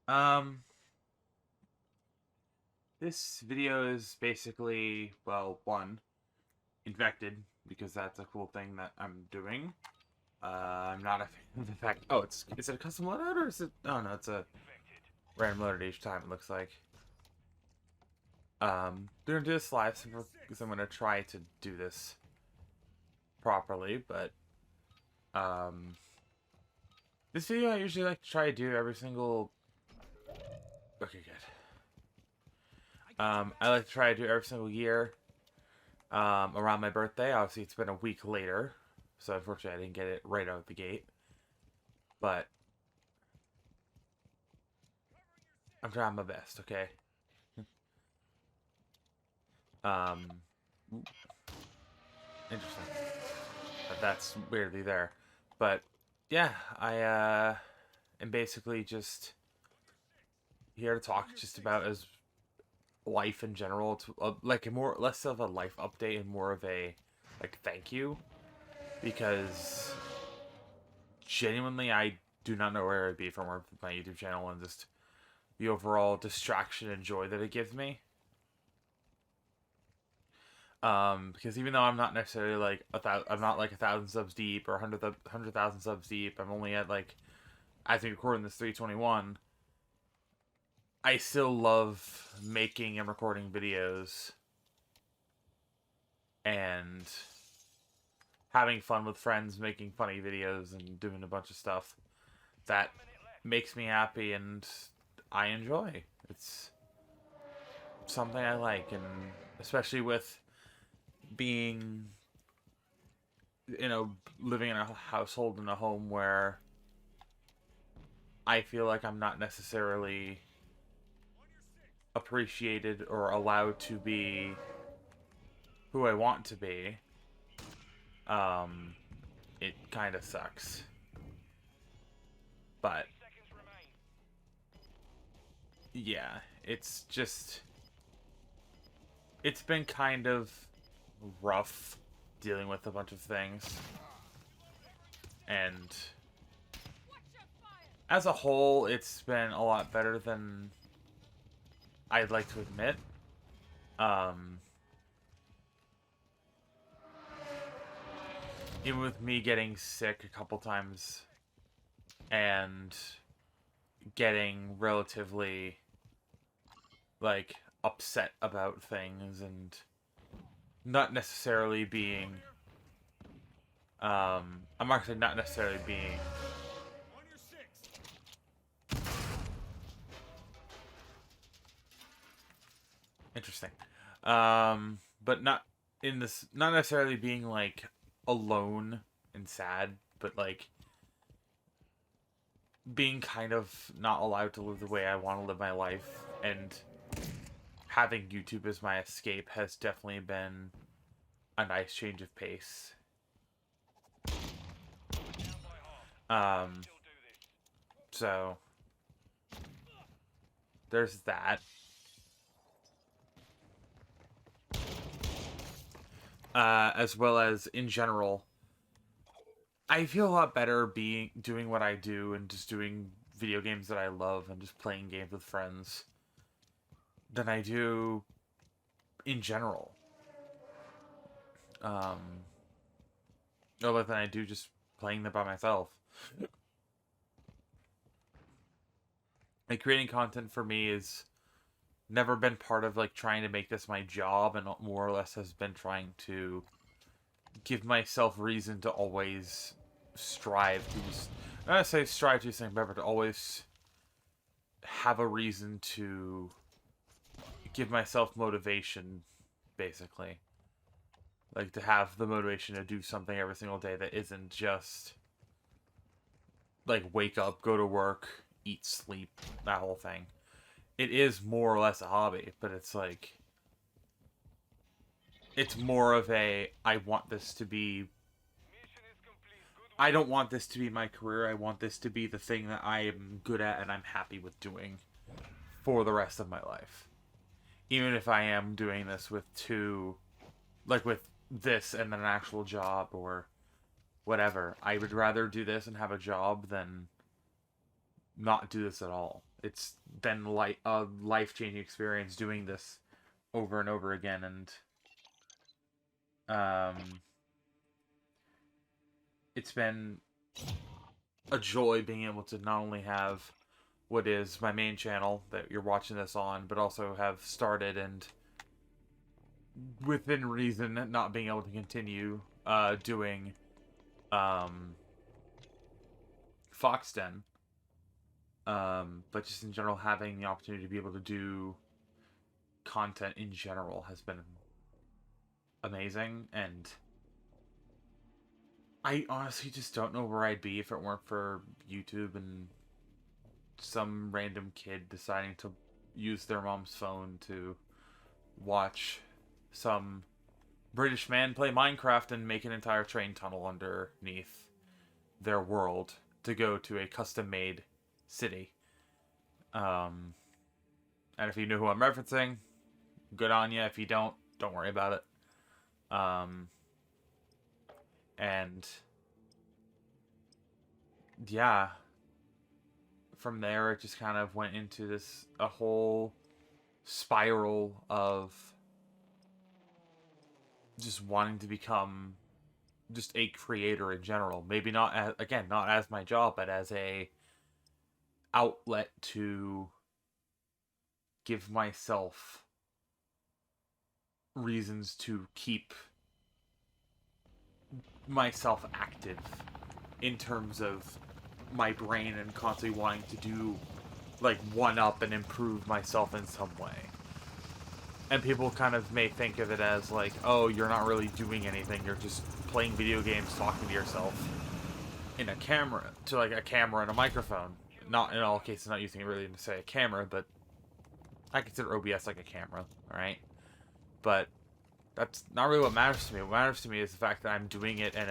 Um, this video is basically, well, one, infected, because that's a cool thing that I'm doing. I'm not a fan of the fact. Oh, is it a custom loadout or is it? Oh no, it's a random loadout each time. It looks like. We're gonna do this live because I'm gonna try to do this properly, but um, this video I usually like to try to do every single. Okay, good. I like to try to do every single year. Around my birthday. Obviously, it's been a week later, so unfortunately, I didn't get it right out the gate. But I'm trying my best. Okay. Um, Interesting. That's weirdly there, but yeah, I am basically just here to talk just about as life in general. To like a more less of a life update and more of a like thank you because genuinely I do not know where I'd be from my YouTube channel and just the overall distraction and joy that it gives me. Because even though I'm not necessarily like I'm not like 1,000 subs deep or 100,000 subs deep. I'm only at like, as we recording this, 321. I still love making and recording videos and having fun with friends, making funny videos and doing a bunch of stuff that makes me happy and I enjoy. It's something I like, and especially with being, living in a household in a home where I feel like I'm not necessarily appreciated or allowed to be who I want to be. Um, it kind of sucks. But yeah, it's been kind of rough dealing with a bunch of things. And as a whole, it's been a lot better than I'd like to admit. Um, Even with me getting sick a couple times and getting relatively like upset about things and not necessarily being I'm actually not necessarily being interesting. But not necessarily being like alone and sad, but like being kind of not allowed to live the way I want to live my life, and having YouTube as my escape has definitely been a nice change of pace. Um, so there's that. As well as in general, I feel a lot better doing what I do and just doing video games that I love and just playing games with friends than I do in general. Um, Other than I do just playing them by myself. Like creating content for me is never been part of like trying to make this my job, and more or less has been trying to give myself reason to always strive to just, not say strive to do something better, but to always have a reason to give myself motivation, basically. Like to have the motivation to do something every single day that isn't just like wake up, go to work, eat, sleep, that whole thing. It is more or less a hobby, but it's like it's more of a I don't want this to be my career. I want this to be the thing that I am good at and I'm happy with doing for the rest of my life. Even if I am doing this with with this and then an actual job or whatever. I would rather do this and have a job than not do this at all. it's been like a life-changing experience doing this over and over again, and it's been a joy being able to not only have what is my main channel that you're watching this on, but also have started and within reason not being able to continue doing Foxden. But just in general, having the opportunity to be able to do content in general has been amazing, and I honestly just don't know where I'd be if it weren't for YouTube and some random kid deciding to use their mom's phone to watch some British man play Minecraft and make an entire train tunnel underneath their world to go to a custom-made city. And if you know who I'm referencing, good on you. If you don't worry about it. And yeah, from there it just kind of went into a whole spiral of just wanting to become just a creator in general. Maybe not as my job, but as a outlet to give myself reasons to keep myself active in terms of my brain and constantly wanting to do like one up and improve myself in some way. And people kind of may think of it as like, oh, you're not really doing anything, you're just playing video games, talking to yourself in a camera and a microphone. Not in all cases, not using it really to say a camera, but I consider OBS like a camera, alright? But that's not really what matters to me. What matters to me is the fact that I'm doing it and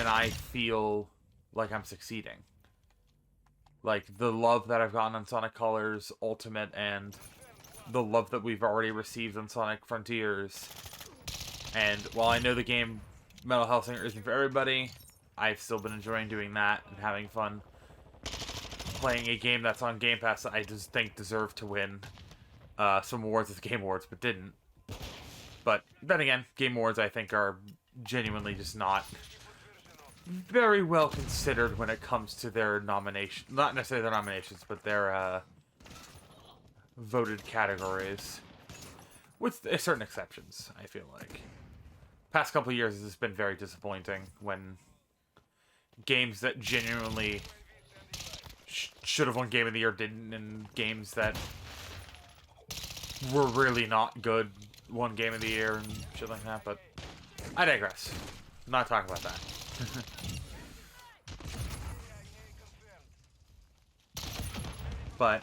I feel like I'm succeeding. Like, the love that I've gotten on Sonic Colors Ultimate and the love that we've already received on Sonic Frontiers. And while I know the game Metal Hellsinger isn't for everybody, I've still been enjoying doing that and having fun playing a game that's on Game Pass that I just think deserved to win some awards at the Game Awards, but didn't. But then again, Game Awards I think are genuinely just not very well considered when it comes to their nomination. Not necessarily their nominations, but their voted categories. With certain exceptions, I feel like. Past couple of years has been very disappointing when games that genuinely should have won Game of the Year didn't, and games that were really not good won Game of the Year and shit like that, but I digress. I'm not talking about that. But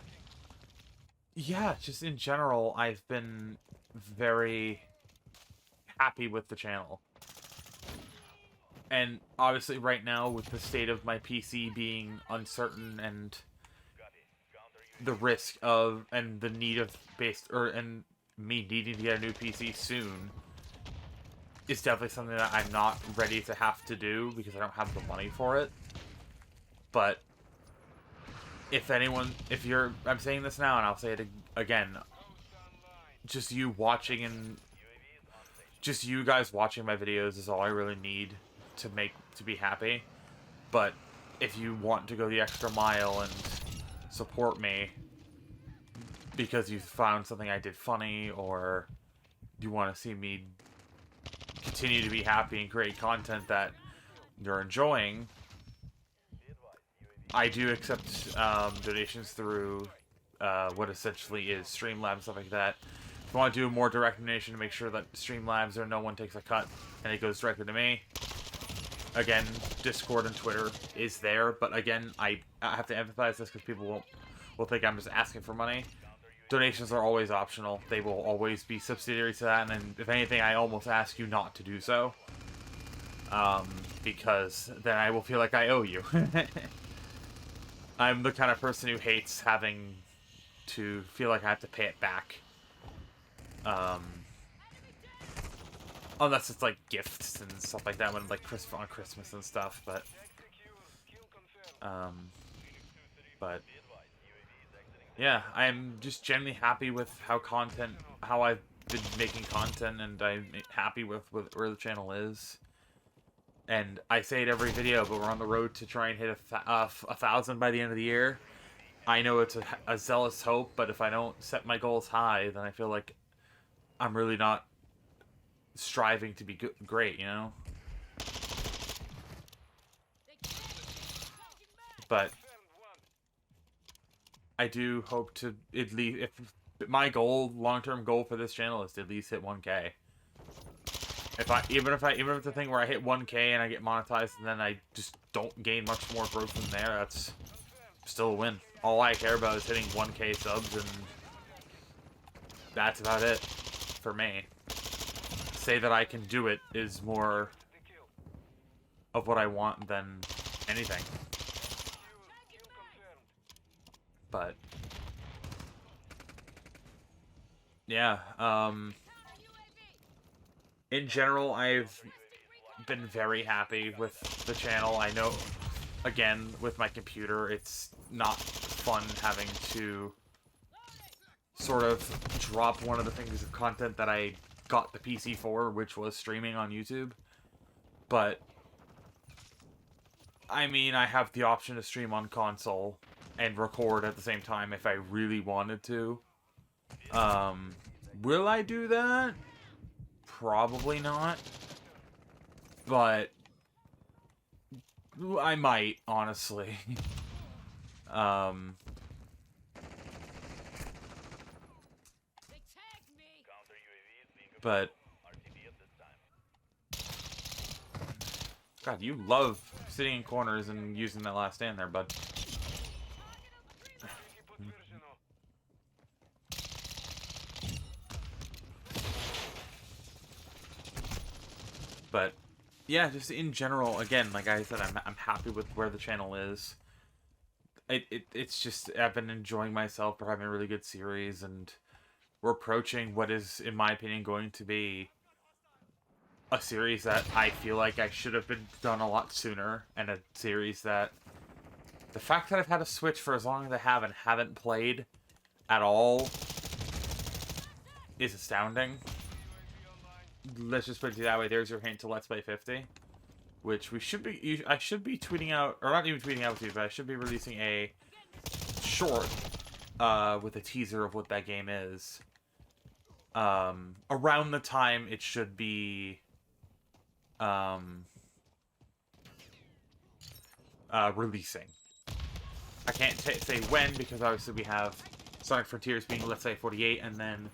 yeah, just in general, I've been very happy with the channel. And obviously right now, with the state of my PC being uncertain and the risk of, and the need of and me needing to get a new PC soon, is definitely something that I'm not ready to have to do because I don't have the money for it. But I'm saying this now and I'll say it again, just you guys watching my videos is all I really need to be happy. But if you want to go the extra mile and support me because you found something I did funny, or you want to see me continue to be happy and create content that you're enjoying, I do accept donations through what essentially is Streamlabs, stuff like that. If you want to do a more direct donation to make sure that Streamlabs or no one takes a cut and it goes directly to me, again, Discord and Twitter is there, but again, I have to emphasize this because people will think I'm just asking for money. Donations are always optional. They will always be subsidiary to that, and if anything, I almost ask you not to do so. Because then I will feel like I owe you. I'm the kind of person who hates having to feel like I have to pay it back. Unless it's like gifts and stuff like that, when like on Christmas and stuff, but But yeah, I'm just genuinely happy with how I've been making content, and I'm happy with where the channel is. And I say it every video, but we're on the road to try and hit a 1,000 by the end of the year. I know it's a zealous hope, but if I don't set my goals high, then I feel like I'm really not striving to be great, you know? But I do hope to at least, if my long-term goal for this channel is to at least hit 1K. Even if it's a thing where I hit 1K and I get monetized and then I just don't gain much more growth from there, that's still a win. All I care about is hitting 1K subs, and that's about it for me. Say that I can do it is more of what I want than anything. But yeah, in general, I've been very happy with the channel. I know, again, with my computer, it's not fun having to sort of drop one of the things of content that I got the PC for, which was streaming on YouTube. But I mean, I have the option to stream on console and record at the same time if I really wanted to. Will I do that? Probably not. But I might, honestly. But God, you love sitting in corners and using that last stand there, bud. But yeah, just in general, again, like I said, I'm happy with where the channel is. It's just, I've been enjoying myself. We're having a really good series, and we're approaching what is, in my opinion, going to be a series that I feel like I should have been done a lot sooner, and a series that the fact that I've had a Switch for as long as I have and haven't played at all is astounding. Let's just put it that way. There's your hint to Let's Play 50, which we should be. I should be tweeting out, or not even tweeting out to you, but I should be releasing a short with a teaser of what that game is. Around the time it should be releasing. I can't say when, because obviously we have Sonic Frontiers being, let's say, 48, and then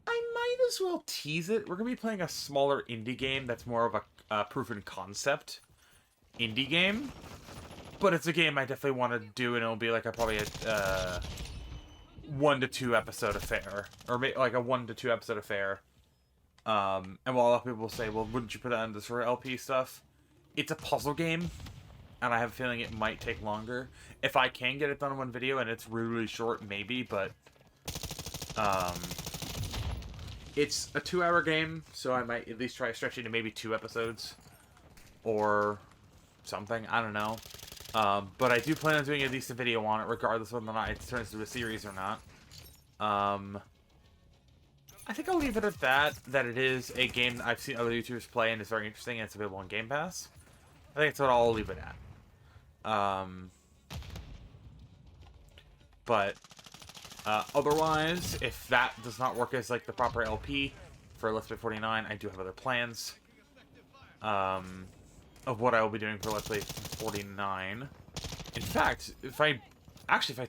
I might as well tease it. We're going to be playing a smaller indie game that's more of a proven concept indie game. But it's a game I definitely want to do, and it'll be like probably a 1 to 2 episode affair. Or like a 1 to 2 episode affair. And while a lot of people will say, well, wouldn't you put that in the sort of LP stuff? It's a puzzle game, and I have a feeling it might take longer. If I can get it done in one video, and it's really, really short, maybe, but it's a 2-hour game, so I might at least try stretching to maybe 2 episodes. Or something, I don't know. But I do plan on doing at least a video on it, regardless of whether or not it turns into a series or not. I think I'll leave it at that it is a game that I've seen other YouTubers play and it's very interesting, and it's available on Game Pass. I think that's what I'll leave it at. But otherwise, if that does not work as like the proper LP for Let's Play 49, I do have other plans of what I will be doing for Let's Play 49. In fact, if I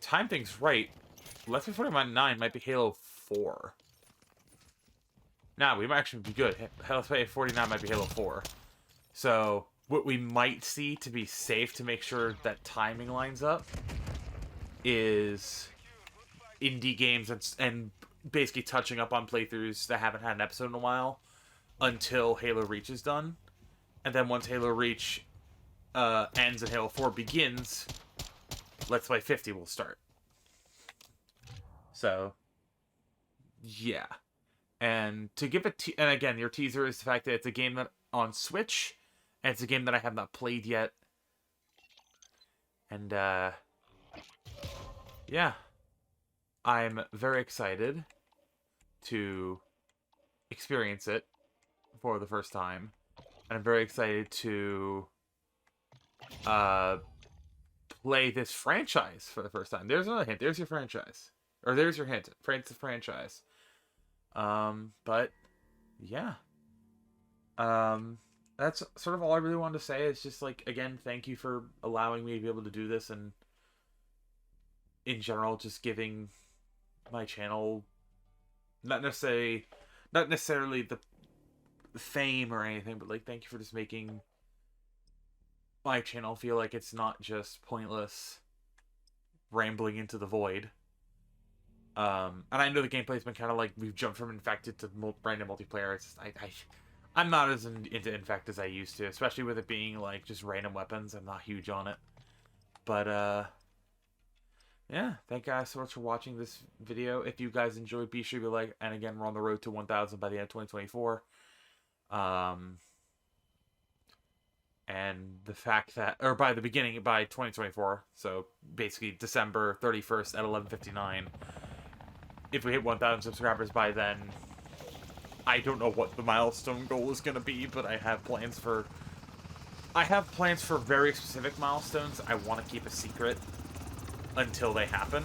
time things right, Let's Play 49 might be Halo 4. Nah, we might actually be good. Let's Play 49 might be Halo 4. So what we might see, to be safe, to make sure that timing lines up, is indie games and basically touching up on playthroughs that haven't had an episode in a while until Halo Reach is done. And then once Halo Reach ends and Halo 4 begins, Let's Play 50 will start. So, yeah. And to give it, and again, your teaser is the fact that it's a game that on Switch, and it's a game that I have not played yet. And yeah, I'm very excited to experience it for the first time, and I'm very excited to uh play this franchise for the first time. There's another hint. There's your franchise, or there's your hint. It's a franchise. But yeah, um, that's sort of all I really wanted to say. It's just like, again, thank you for allowing me to be able to do this, and in general, just giving my channel not necessarily the fame or anything, but like, thank you for just making my channel feel like it's not just pointless rambling into the void. And I know the gameplay's been kind of like, we've jumped from infected to random multiplayer. It's just, I'm not as into infect as I used to, especially with it being like just random weapons. I'm not huge on it, but yeah, thank you guys so much for watching this video. If you guys enjoyed, be sure to like, and again, we're on the road to 1,000 by the end of 2024. And the fact that, or by 2024, so basically December 31st at 11:59. If we hit 1,000 subscribers by then, I don't know what the milestone goal is going to be, but I have plans for very specific milestones I want to keep a secret until they happen.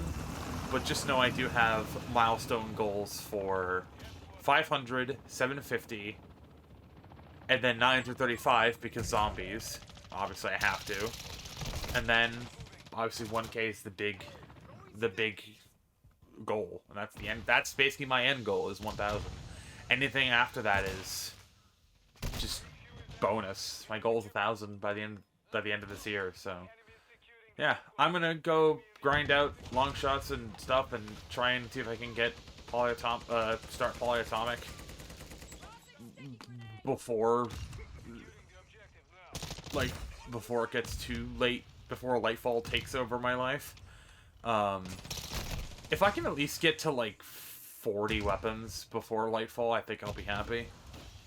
But just know I do have milestone goals for 500, 750, and then 935 because zombies. Obviously, I have to. And then, obviously, 1K is the big goal, and that's the end. That's basically my end goal, is 1,000. Anything after that is just bonus. My goal is 1,000 by the end of this year. So yeah, I'm gonna go grind out long shots and stuff and try and see if I can get start polyatomic before it gets too late, before Lightfall takes over my life. If I can at least get to like 40 weapons before Lightfall, I think I'll be happy.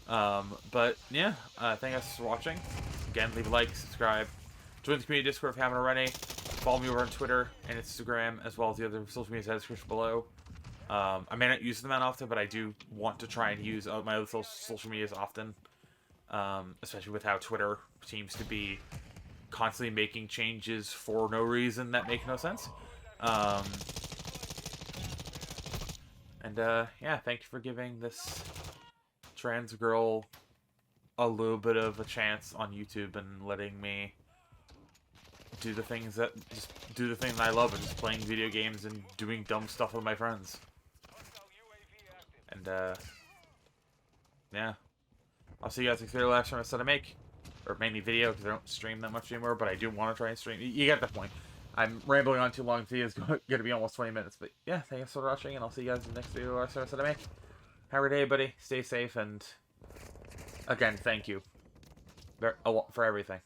But yeah, thank you guys for watching. Again, leave a like, subscribe, join the community Discord if you haven't already. Follow me over on Twitter and Instagram, as well as the other social media in the description below. I may not use them that often, but I do want to try and use my other social medias often. Especially with how Twitter seems to be constantly making changes for no reason that make no sense. Yeah, thank you for giving this trans girl a little bit of a chance on YouTube and letting me do the things that I love, and just playing video games and doing dumb stuff with my friends. And yeah, I'll see you guys next video. Last time I said I make, or mainly video, because I don't stream that much anymore, but I do want to try and stream. You get the point. I'm rambling on too long. The video's going to be almost 20 minutes, but yeah, thanks for watching, and I'll see you guys in the next video. Last time I said I make. Have a good day, buddy. Stay safe, and again, thank you for everything.